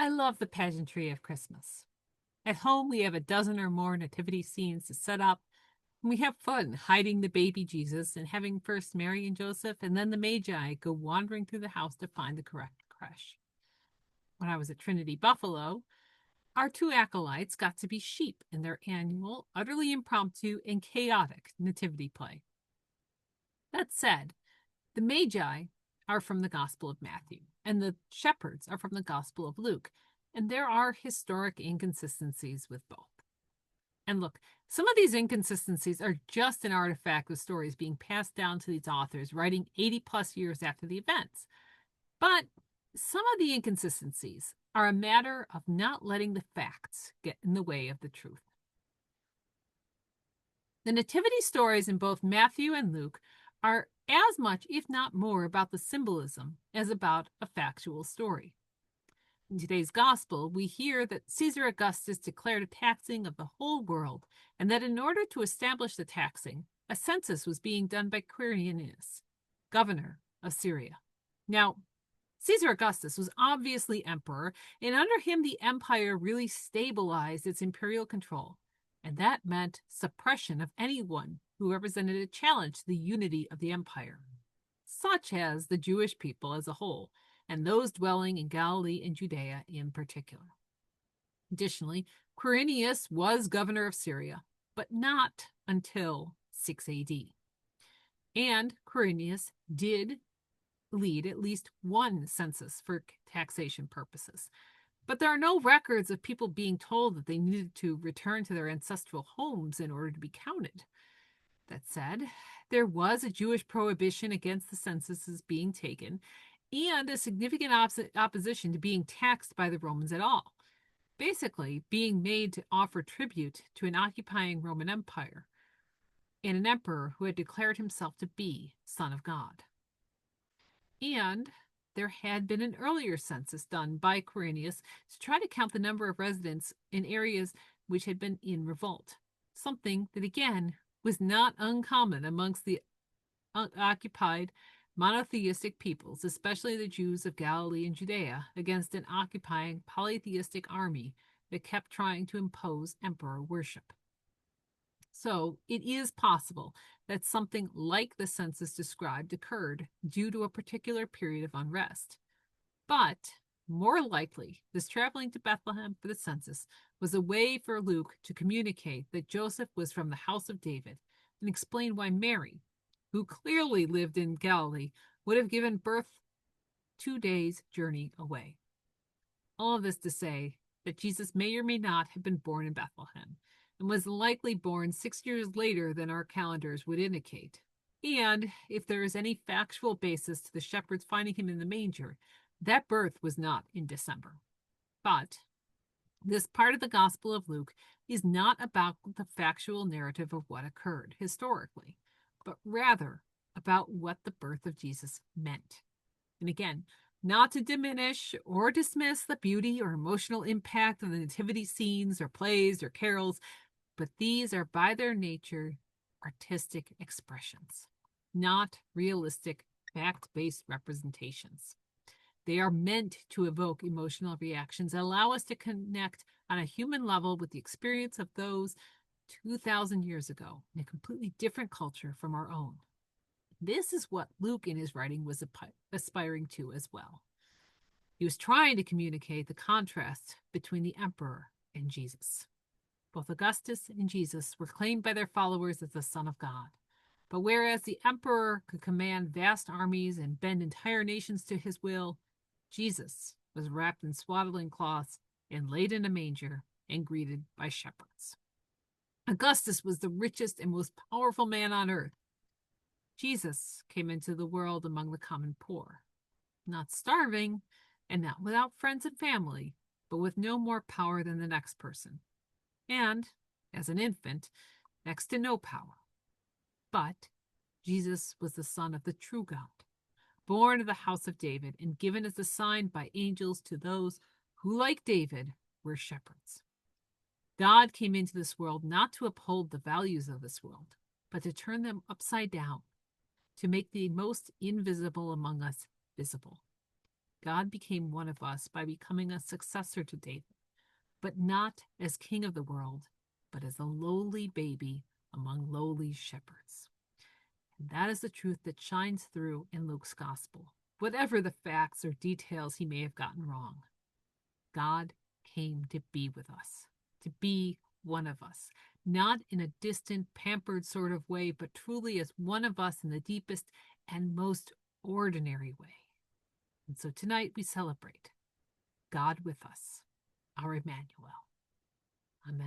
I love the pageantry of Christmas. At home, we have a dozen or more nativity scenes to set up, and we have fun hiding the baby Jesus and having first Mary and Joseph and then the Magi go wandering through the house to find the correct creche. When I was at Trinity Buffalo, our two acolytes got to be sheep in their annual, utterly impromptu and chaotic nativity play. That said, the Magi are from the Gospel of Matthew, and the shepherds are from the Gospel of Luke, and there are historic inconsistencies with both. And look, some of these inconsistencies are just an artifact of stories being passed down to these authors writing 80 plus years after the events. But some of the inconsistencies are a matter of not letting the facts get in the way of the truth. The nativity stories in both Matthew and Luke are as much, if not more, about the symbolism as about a factual story. In today's gospel, we hear that Caesar Augustus declared a taxing of the whole world, and that in order to establish the taxing, a census was being done by Quirinius, governor of Syria. Now, Caesar Augustus was obviously emperor, and under him the empire really stabilized its imperial control, and that meant suppression of anyone who represented a challenge to the unity of the empire, such as the Jewish people as a whole, and those dwelling in Galilee and Judea in particular. Additionally, Quirinius was governor of Syria, but not until 6 AD. And Quirinius did lead at least one census for taxation purposes. But there are no records of people being told that they needed to return to their ancestral homes in order to be counted. That said, there was a Jewish prohibition against the censuses being taken, and a significant opposition to being taxed by the Romans at all, basically being made to offer tribute to an occupying Roman Empire and an emperor who had declared himself to be Son of God. And there had been an earlier census done by Quirinius to try to count the number of residents in areas which had been in revolt, something that again was not uncommon amongst the occupied monotheistic peoples, especially the Jews of Galilee and Judea, against an occupying polytheistic army that kept trying to impose emperor worship. So it is possible that something like the census described occurred due to a particular period of unrest. But more likely, this traveling to Bethlehem for the census was a way for Luke to communicate that Joseph was from the house of David and explain why Mary, who clearly lived in Galilee, would have given birth 2 days' journey away. All of this to say that Jesus may or may not have been born in Bethlehem, and was likely born 6 years later than our calendars would indicate. And if there is any factual basis to the shepherds finding him in the manger, that birth was not in December. But this part of the Gospel of Luke is not about the factual narrative of what occurred historically, but rather about what the birth of Jesus meant. And again, not to diminish or dismiss the beauty or emotional impact of the nativity scenes or plays or carols, but these are by their nature artistic expressions, not realistic fact-based representations. They are meant to evoke emotional reactions and allow us to connect on a human level with the experience of those 2,000 years ago in a completely different culture from our own. This is what Luke in his writing was aspiring to as well. He was trying to communicate the contrast between the emperor and Jesus. Both Augustus and Jesus were claimed by their followers as the Son of God. But whereas the emperor could command vast armies and bend entire nations to his will, Jesus was wrapped in swaddling cloths and laid in a manger and greeted by shepherds. Augustus was the richest and most powerful man on earth. Jesus came into the world among the common poor, not starving and not without friends and family, but with no more power than the next person. And, as an infant, next to no power. But Jesus was the Son of the true God, born of the house of David and given as a sign by angels to those who, like David, were shepherds. God came into this world not to uphold the values of this world, but to turn them upside down, to make the most invisible among us visible. God became one of us by becoming a successor to David, but not as king of the world, but as a lowly baby among lowly shepherds. And that is the truth that shines through in Luke's gospel, whatever the facts or details he may have gotten wrong. God came to be with us, to be one of us, not in a distant, pampered sort of way, but truly as one of us in the deepest and most ordinary way. And so tonight we celebrate God with us, our Emmanuel.